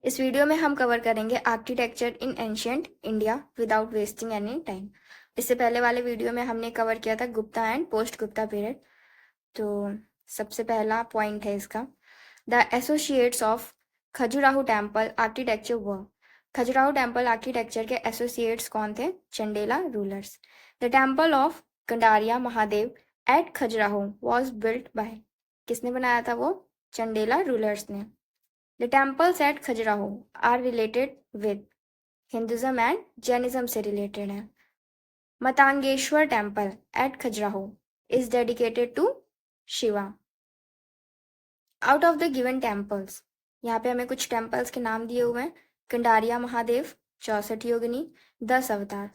इस वीडियो में हम कवर करेंगे architecture in ancient India without wasting any time. इससे पहले वाले वीडियो में हमने कवर किया था Gupta and post Gupta period. तो सबसे पहला पॉइंट है इसका, the associates of Khajuraho temple architecture व खजुराहो टेम्पल आर्किटेक्चर के एसोसिएट्स कौन थे? Chandela rulers. The temple of Kandariya Mahadev at Khajuraho was built by, किसने बनाया था वो? चंडेला रूलर्स ने। The temples at Khajuraho are related with Hinduism and Jainism से related है। Matangeshwar temple at Khajuraho is dedicated to Shiva. Out of the given temples, यहाँ पे हमें कुछ टेम्पल्स के नाम दिए हुए हैं। कंडारिया महादेव 64 योगिनी 10 अवतार,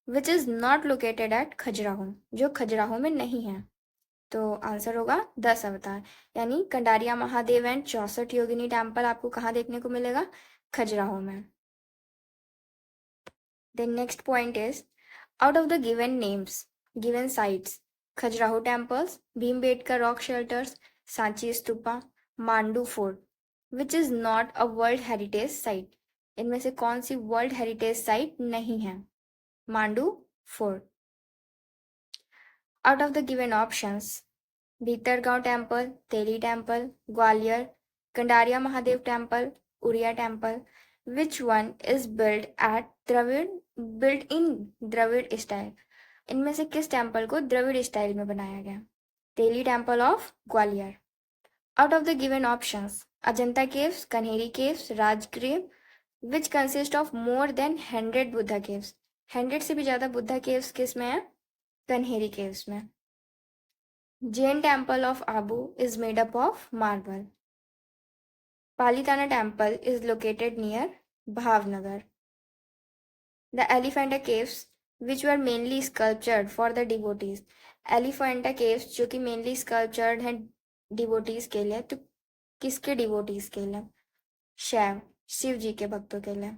विच is not located at Khajuraho, जो खजुराहो में नहीं है। तो आंसर होगा 10 अवतार, यानी कंडारिया महादेव एंड 64 योगिनी टेम्पल आपको कहाँ देखने को मिलेगा? खजुराहो में। Then next point is, out of the given names given sites Khajuraho temples, Bhimbetka rock shelters, Sanchi stupa, Mandu fort, which is not a world heritage site, इनमें से कौन सी वर्ल्ड हेरिटेज साइट नहीं है? Mandu fort. Out of the given options, Bhitargaon temple, Teli temple, Gwalior, Kandariya Mahadev temple, Oriya temple, which one is built in Dravida style, इनमें से किस temple को द्रविड़ स्टाइल में बनाया गया? Teli temple of Gwalior. Out of the given options, Ajanta caves, Kanheri caves, Rajgriha, which consist of more than 100 Buddha caves, 100 से भी ज्यादा बुद्धा केव्स किस में है? कन्हेरी केव्स में। Jain temple of Abu is made up of marble. Palitana temple is located near Bhavnagar. The Elephanta caves, which were mainly sculptured for the devotees. Elephanta caves जो कि mainly sculptured हैं devotees के लिए, तो किसके devotees के लिए? शिव जी के भक्तों के लिए।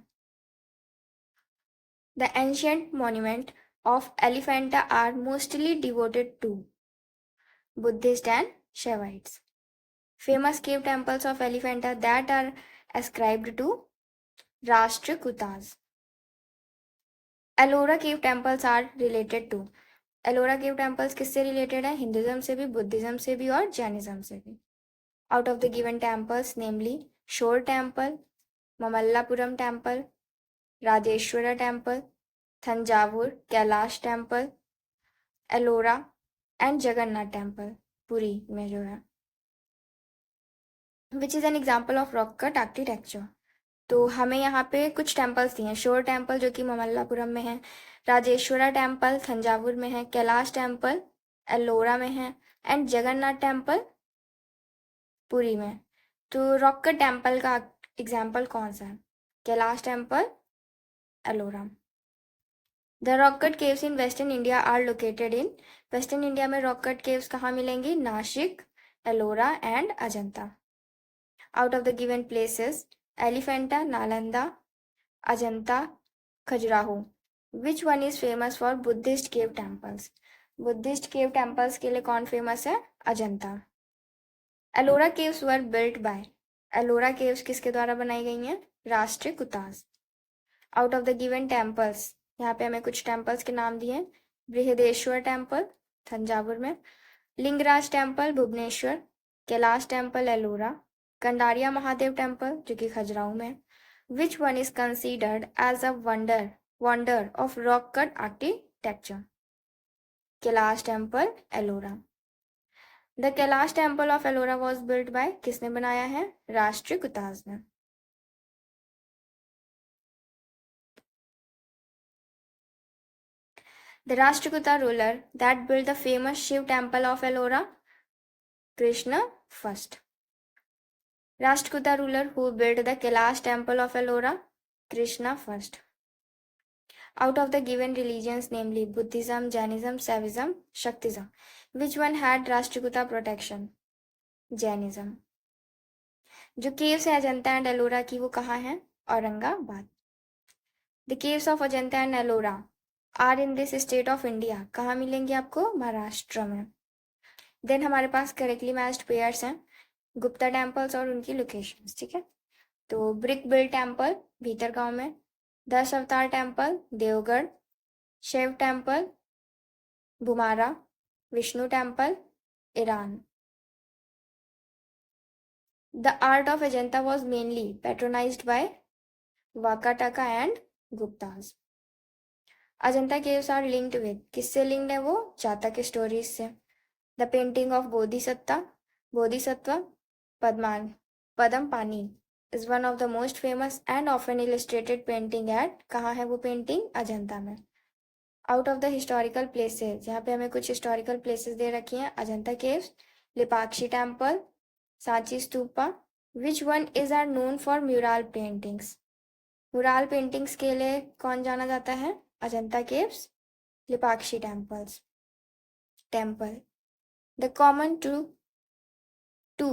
The ancient monument of Elephanta are mostly devoted to Buddhist and Shaivites. Famous cave temples of Elephanta that are ascribed to Rashtrakutas. Ellora cave temples are related to, Ellora cave temples किससे related है? Hinduism से भी, Buddhism से भी और Jainism से भी। Out of the given temples नेमली शोर temple, Mamallapuram temple, Rajeshwara temple, Thanjavur Kailash temple, Ellora and Jagannath temple Puri में जो है, which is an example of rock cut architecture. तो हमें यहाँ पे कुछ टेम्पल्स दिए हैं। शोर टेम्पल जो कि ममल्लापुरम में है, राजेश्वरा टेम्पल थंजावुर में है, कैलाश टेम्पल एलोरा में है एंड जगन्नाथ टेम्पल पुरी में। तो रॉक कट टेम्पल का एग्जाम्पल कौन सा है? Kailash temple, Ellora. The rock cut caves in western India are located in, western India में रॉक कट केव्स कहाँ मिलेंगी? Nashik, Ellora and Ajanta. Out of the given places, Elephanta, Nalanda, Ajanta, Khajuraho, which one is famous for Buddhist cave temples, Buddhist cave temples के लिए कौन famous है? Ajanta. Ellora caves were built by, Ellora caves किसके द्वारा बनाई गई हैं? Rashtrakutas. Out of the given temples, यहाँ पे हमें कुछ टेम्पल्स के नाम दिए हैं। बृहदेश्वर टेम्पल थंजावुर में, Lingaraj temple Bhubaneswar, Kailash temple Ellora, Kandariya Mahadev temple जो कि खजुराहो में। Which one is considered as a wonder of rock cut architecture? Kailash temple Ellora. The Kailash temple of Ellora was built by, किसने बनाया है? राष्ट्रकूटास ने। The Rashtrakuta ruler that built the famous Shiv temple of Ellora, Krishna first. Rashtrakuta ruler who built the Kailash temple of Ellora, Krishna first. Out of the given religions, namely Buddhism, Jainism, Saivism, Shaktism, which one had Rashtrakuta protection? Jainism. जो caves है Ajanta and Ellora की, वो कहाँ है? Aurangabad. The caves of Ajanta and Ellora are in this state of India, कहाँ मिलेंगे आपको? महाराष्ट्र में। देन हमारे पास करेक्टली मैच्ड पेयर्स हैं, गुप्ता टेम्पल्स और उनकी लोकेशंस, ठीक है। तो ब्रिक बिल टेम्पल भीतर गांव में, 10 अवतार temple Deogarh, Shiva temple Bhumara, Vishnu temple Eran. The art of Ajanta was mainly patronized by Vakataka and Guptas. Ajanta caves are linked with, किससे लिंक्ड है वो? जातक स्टोरीज से. The painting of Bodhisattva Padmapani is one of the most famous and often illustrated painting at, कहाँ है वो painting? Ajanta में. Out of the historical places, यहाँ पे हमें कुछ हिस्टोरिकल प्लेसेस दे रखी हैं. Ajanta caves, Lepakshi temple, Sanchi stupa. Which one is are known for mural paintings? Mural paintings के लिए कौन जाना जाता है? Ajanta caves, Lepakshi temple. The common to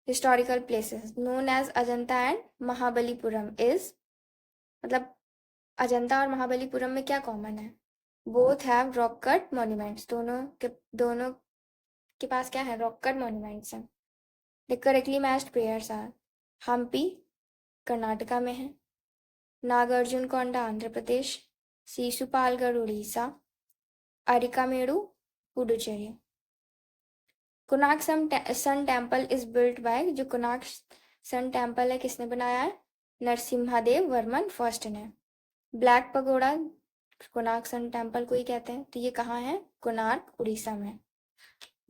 historical places known as Ajanta and Mahabalipuram is, मतलब अजंता और महाबलीपुरम में क्या कॉमन है? Both have rock cut monuments, दोनों के पास क्या है? रॉक कट मॉन्यूमेंट्स हैं. The correctly matched pairs are, Hampi Karnataka में है, Nagarjuna Konda Andhra Pradesh, Sisupalgarh Orissa, Arikamedu Puducherry. Konark sun temple is built by, जो कोणार्क सन टेम्पल है किसने बनाया है? नरसिम्हादेव वर्मन फर्स्ट ने. Black pagoda Konark sun temple को ही कहते हैं. तो ये कहाँ है? कोणार्क उड़ीसा में.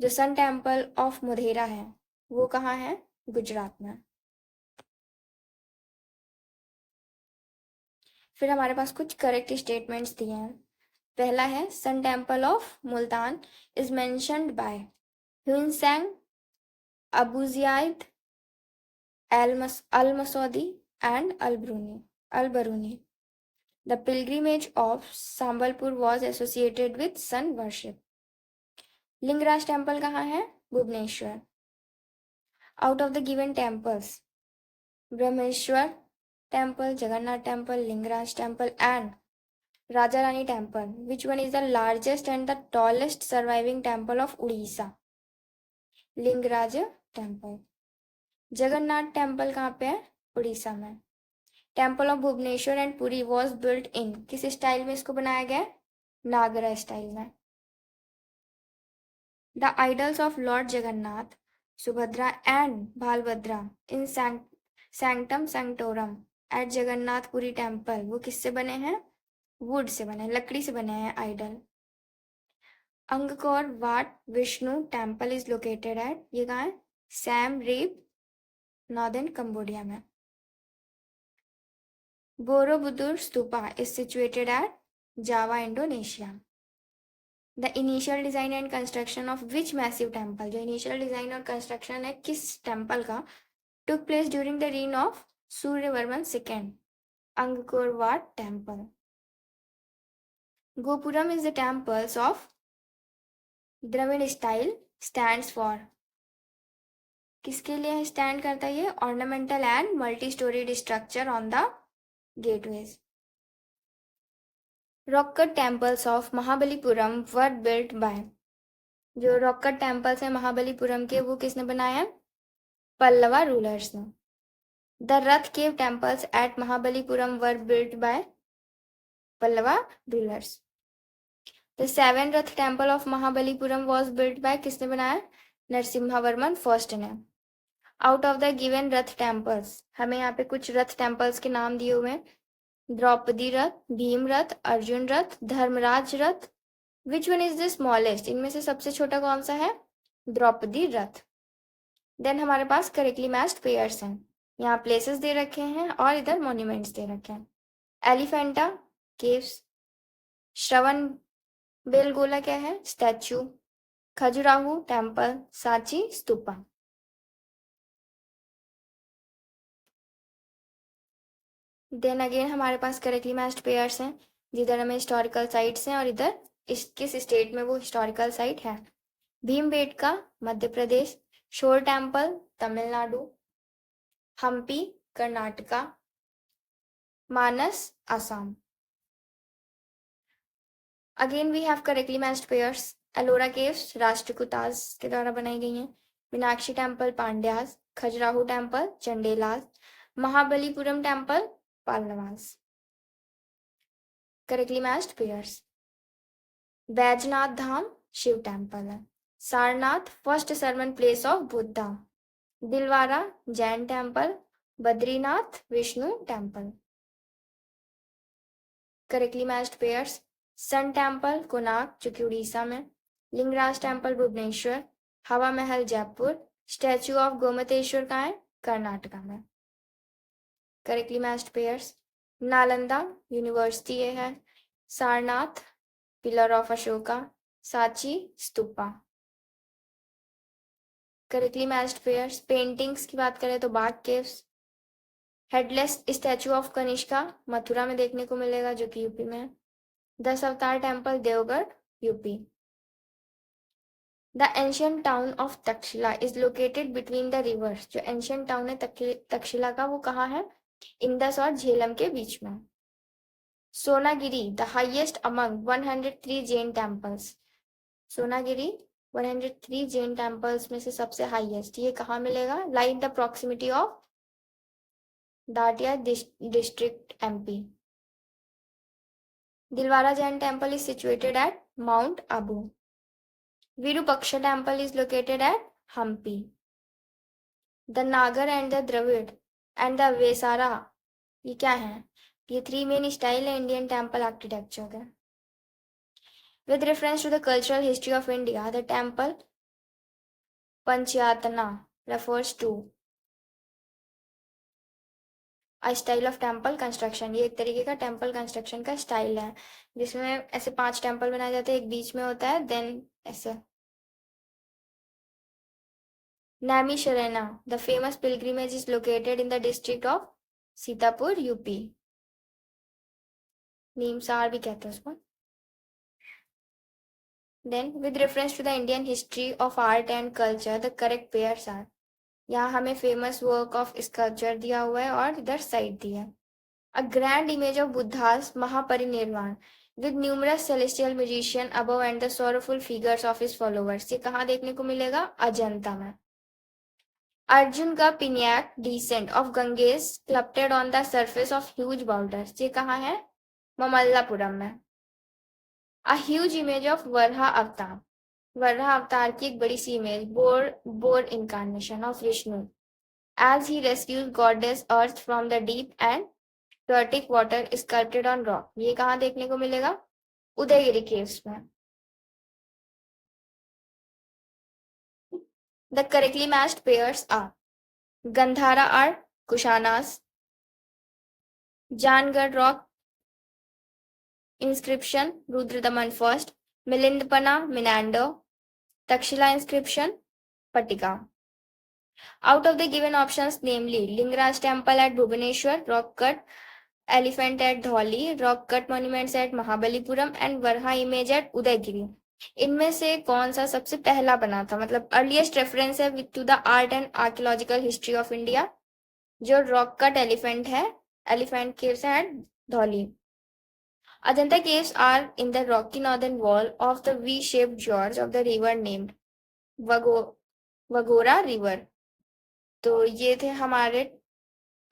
जो सन टेम्पल ऑफ मोधेरा है वो कहाँ है? गुजरात में. फिर हमारे पास कुछ करेक्ट स्टेटमेंट्स दिए हैं. पहला है sun temple of Multan is mentioned by Hiuen Tsang, Abu al Masudi and al Biruni. The pilgrimage of Sambalpur was associated with sun worship. Lingaraj temple कहाँ है? Bhubaneswar. Out of the given temples, Brahmeshwar temple, Jagannath temple, Lingaraj temple and Raja Rani temple, which one is the largest and the tallest surviving temple of Orissa? Lingaraj temple. Jagannath temple कहाँ पे है? उड़ीसा में. Temple of Bhubaneswar and Puri was built in, किस style में इसको बनाया गया? नागरा स्टाइल में. The idols of lord Jagannath, Subhadra and Balabhadra in sanctum sanctorum at Jagannathpuri temple, वो किससे बने हैं? वुड से बने, लकड़ी से बने हैं idol. Angkor Wat Vishnu temple is located at, ये कहाँ है? सैम रीप नॉर्दर्न कंबोडिया में. Borobudur stupa is situated at Java Indonesia. The initial design and construction of which massive temple, जो इनिशियल डिजाइन और कंस्ट्रक्शन है किस टेम्पल का, took place during the reign of Suryavarman II, Angkor Wat Temple. Gopuram is the temples of Dravid style stands for, किसके लिए stand करता है ये? Ornamental and multi storeyed structure on the gateways. Rock cut temples of Mahabalipuram were built by, जो rock cut temples है महाबलीपुरम के वो किसने बनाया? पल्लवा रूलर्स ने. The Rath Cave temples at Mahabalipuram were built by Pallava rulers. The Seven Rath Temple of Mahabalipuram was built by, किसने बनाया? नरसिम्हावर्मन first ने. Out of the given Rath temples, हमें यहाँ पे कुछ रथ टेम्पल्स के नाम दिए हुए हैं. द्रौपदी रथ, भीम रथ, अर्जुन रथ, धर्मराज रथ. विच वन इज द स्मॉलेस्ट, इनमें से सबसे छोटा कौन सा है? द्रौपदी रथ. देन हमारे पास करेक्टली मैच्ड पेयर्स हैं. यहाँ प्लेसेस दे रखे हैं और इधर मॉन्यूमेंट्स दे रखे हैं. एलिफेंटा केव्स, श्रवण बेलगोला क्या है? Statue. Khajuraho temple, Sanchi stupa. Then again हमारे पास करेक्टली मैच्ड पेयर्स हैं, जिधर हमें हिस्टोरिकल साइट्स हैं और इधर किस स्टेट में वो हिस्टोरिकल साइट है. Bhimbetka Madhya Pradesh, shore temple Tamil Nadu, Hampi Karnataka, Manas Assam. Again we have correctly matched pairs. Ellora caves Rashtrakutas के द्वारा बनाई गई हैं. Meenakshi temple Pandyas, Khajuraho temple Chandelas, Mahabalipuram temple, Pallavas. Correctly matched pairs. Baijnath Dham Shiva temple है. Sarnath first sermon place of Buddha. Dilwara Jain temple. Badrinath Vishnu temple. Correctly matched pairs. Sun temple Konark जो कि उड़ीसा में. Lingaraj temple Bhubaneswar. Hawa Mahal Jaipur. Statue of Gomateshwara कहाँ है? कर्नाटका में. Correctly matched pairs. Nalanda university ये है. Sarnath pillar of Ashoka. Sanchi stupa. Correctly matched pairs. Paintings की बात करें तो Bagh caves. Headless statue of Kanishka Mathura में देखने को मिलेगा जो कि यूपी में है. 10 अवतार temple Deogarh UP. The ancient town of Taxila is located between the rivers. जो एंशियंट टाउन है तक्षशिला का वो कहाँ है? इंदस और झेलम के बीच में. Sonagiri the highest among 103 Jain temples. Sonagiri 103 Jain temples में से सबसे हाईएस्ट. ये कहाँ मिलेगा? Lie in the proximity of Datia district MP. Dilwara Jain temple is situated at Mount Abu. Virupaksha temple is located at Hampi. The Nagar and the Dravid and the Vesara ये क्या है? ये 3 मेन स्टाइल है इंडियन टेम्पल आर्किटेक्चर का. With reference to the cultural history of India, the temple Panchayatana refers to a style of temple construction. ये एक तरीके का टेम्पल कंस्ट्रक्शन का स्टाइल है जिसमें ऐसे 5 टेम्पल बनाए जाते हैं, एक बीच में होता है, देन ऐसे. Naimisharana, the famous pilgrimage, is located in the district of Sitapur, UP. Neemsar भी कहते हैं उसको. Then, with reference to the Indian history of art and culture, the correct pairs are. यहाँ हमें famous work of sculpture दिया हुआ है और इधर site दिया है. A grand image of Buddha's Mahaparinirvan with numerous celestial magician above and the sorrowful figures of his followers. ये कहाँ देखने को मिलेगा? अजंता में. अर्जुन का पिन्याक descent of Ganges sculpted on the surface of huge boulders. ये कहाँ है? ममल्लापुरम में. A huge image of Varaha avatar. Varaha avatar की एक बड़ी सी इमेज. Boar incarnation of Vishnu as he rescues goddess earth from the deep and turbid water sculpted on rock. ये कहाँ देखने को मिलेगा? उदयगिरी केव्स में. The correctly matched pairs are Gandhara are Kushanas, Jangad rock inscription Rudradaman first, Milindpana Minander, Takshila inscription Patika. Out of the given options, namely Lingaraj temple at Bhubaneswar, rock cut elephant at Dholi, rock cut monuments at Mahabalipuram and Varha image at Udaygiri, इनमें से कौन सा सबसे पहला बना था? मतलब earliest reference है to the art and archaeological history of India. जो रॉक कट एलिफेंट है, एलिफेंट केव्स है at Dhauli. Ajanta caves are in the rocky northern wall of the V shaped gorge of the river named Waghora river. तो ये थे हमारे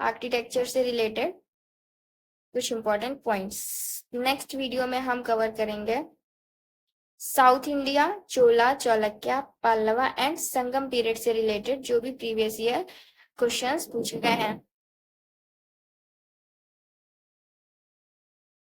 architecture से related कुछ important points. Next video में हम कवर करेंगे south India, Chola, Chalukya, Pallava and Sangam period से रिलेटेड जो भी प्रीवियस ईयर क्वेश्चंस पूछे गए हैं.